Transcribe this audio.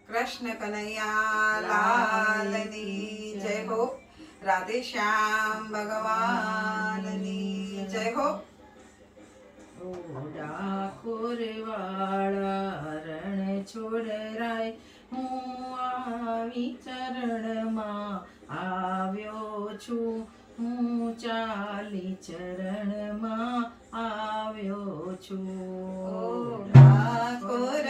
કૃષ્ણ કનૈયા લાલની જય હો. રાધે શ્યામ ભગવાનની જય હો. ડાકોર વાળા રણ છોડ રાય હું આવી ચરણમાં આવ્યો છું, હું ચાલી ચરણમાં આવ્યો છું. ડાકોર